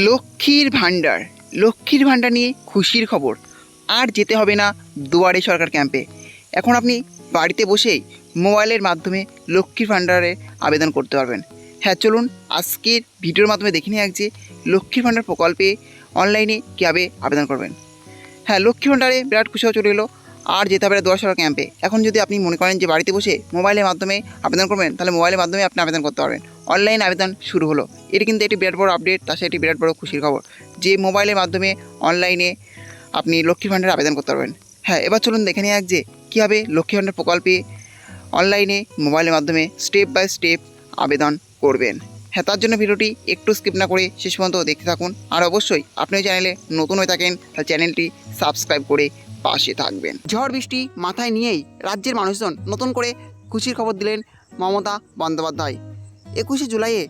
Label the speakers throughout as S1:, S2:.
S1: লক্ষ্মীর ভাণ্ডার নিয়ে খুশির খবর। আর যেতে হবে না দুয়ারে সরকার ক্যাম্পে। এখন আপনি বাড়িতে বসেই মোবাইলের মাধ্যমে লক্ষ্মীর ভাণ্ডারে আবেদন করতে পারবেন। হ্যাঁ, চলুন আজকের ভিডিওর মাধ্যমে দেখে নিয়ে যে লক্ষ্মীর ভাণ্ডার প্রকল্পে অনলাইনে কীভাবে আবেদন করবেন। হ্যাঁ, লক্ষ্মীর ভাণ্ডারে বিরাট খুশি চলে এলো। আর যেতে হবে না দুয়ারে সরকার ক্যাম্পে। এখন যদি আপনি মনে করেন যে বাড়িতে বসে মোবাইলের মাধ্যমে আবেদন করবেন, তাহলে মোবাইলের মাধ্যমে আপনি আবেদন করতে পারবেন। অনলাইন আবেদন শুরু হলো। এটি কিন্তু একটি বিরাট বড় আপডেট, তার সাথে একটি বিরাট বড় খুশির খবর যে মোবাইলের মাধ্যমে অনলাইনে আপনি লক্ষ্মীর ভাণ্ডারে আবেদন করতে পারবেন। হ্যাঁ, এবার চলুন দেখে নিয়ে যে কীভাবে লক্ষ্মীর ভাণ্ডার প্রকল্পে অনলাইনে মোবাইলের মাধ্যমে স্টেপ বাই স্টেপ আবেদন করবেন। হ্যাঁ, তার জন্য ভিডিওটি একটু স্কিপ না করে শেষ পর্যন্ত দেখতে থাকুন। আর অবশ্যই আপনি চ্যানেলে নতুন হয়ে থাকেন তাহলে চ্যানেলটি সাবস্ক্রাইব করে পাশে থাকবেন। ঝড় বৃষ্টি মাথায় নিয়েই রাজ্যের মানুষজন নতুন করে খুশির খবর দিলেন মমতা বন্দ্যোপাধ্যায়। 21শে জুলাইয়ে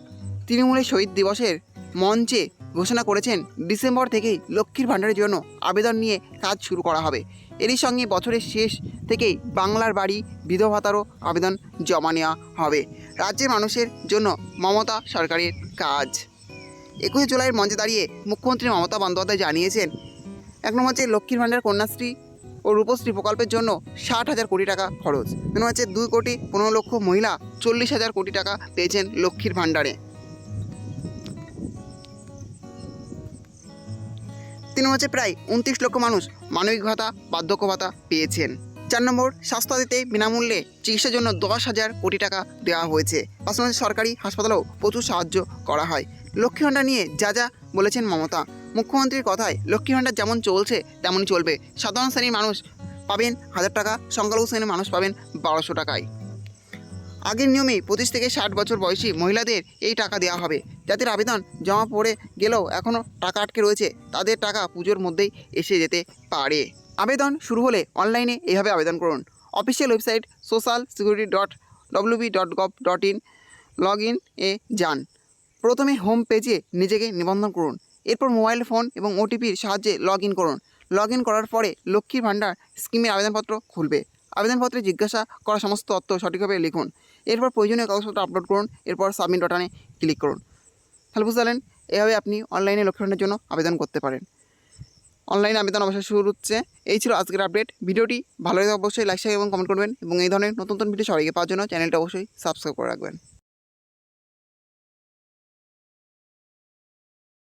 S1: তৃণমূলের শহীদ দিবসের মঞ্চে ঘোষণা করেছেন ডিসেম্বর থেকেই লক্ষ্মীর ভাণ্ডারের জন্য আবেদন নিয়ে কাজ শুরু করা হবে। এরই সঙ্গে বছরের শেষ থেকেই বাংলার বাড়ি বিধবা ভাতারও আবেদন জমা নেওয়া হবে। রাজ্যের মানুষের জন্য মমতা সরকারের কাজ। 21শে জুলাইয়ের মঞ্চে দাঁড়িয়ে মুখ্যমন্ত্রী মমতা বন্দ্যোপাধ্যায় জানিয়েছেন, 1 নম্বর হচ্ছে লক্ষ্মীর ভাণ্ডার কন্যাশ্রী ও রূপশ্রী প্রকল্পের জন্য 60,000 কোটি টাকা খরচ। 2 নম্বর হচ্ছে 2,15,00,000 মহিলা 40,000 কোটি টাকা পেয়েছেন লক্ষ্মীর ভাণ্ডারে। 3 নম্বর হচ্ছে প্রায় 29 লক্ষ মানুষ মানবিক ভাতা বার্ধক্য ভাতা পেয়েছেন। 4 নম্বর স্বাস্থ্যসাথীতে বিনামূল্যে চিকিৎসার জন্য 10,000 কোটি টাকা দেওয়া হয়েছে। 5 নম্বর সরকারি হাসপাতালেও প্রচুর সাহায্য করা হয়। লক্ষ্মীর ভাণ্ডার নিয়ে যা যা বলেছেন মমতা, মুখ্যমন্ত্রীর কথায় লক্ষ্মীর ভাণ্ডার যেমন চলছে তেমনই চলবে। সাধারণ শ্রেণীর মানুষ পাবেন 1000 টাকা, সংখ্যালঘু শ্রেণীর মানুষ পাবেন 1200 টাকায়। আগের নিয়মেই 25 থেকে 60 বছর বয়সী মহিলাদের এই টাকা দেওয়া হবে। যাদের আবেদন জমা পড়ে গেলেও এখনও টাকা আটকে রয়েছে, তাদের টাকা পুজোর মধ্যেই এসে যেতে পারে। আবেদন শুরু হলে অনলাইনে এভাবে আবেদন করুন। অফিসিয়াল ওয়েবসাইট socialsecurity.wb.gov.in লগ-ইন-এ যান। প্রথমে হোম পেজে নিজেকে নিবন্ধন করুন। এরপর মোবাইল ফোন এবং ওটিপির সাহায্যে লগ-ইন করুন। লগ-ইন করার পরে লক্ষ্মীর ভাণ্ডার স্কিমের আবেদনপত্র খুলবে। আবেদনপত্রে জিজ্ঞাসা করা সমস্ত তথ্য সঠিকভাবে লিখুন। এরপর প্রয়োজনীয় কাগজপত্র আপলোড করুন। এরপর সাবমিট বাটনে ক্লিক করুন। তাহলে বুঝতে পারলেন, এভাবে আপনি অনলাইনে লক্ষ্মীর ভাণ্ডারের জন্য আবেদন করতে পারেন। অনলাইনে আবেদন অবশ্যই শুরু হচ্ছে। এই ছিল আজকের আপডেট। ভিডিওটি ভালো লাগে অবশ্যই লাইক শেয়ার এবং কমেন্ট করবেন এবং এই ধরনের নতুন নতুন ভিডিও সবাইকে পাওয়ার জন্য চ্যানেলটা অবশ্যই সাবস্ক্রাইব করে রাখবেন।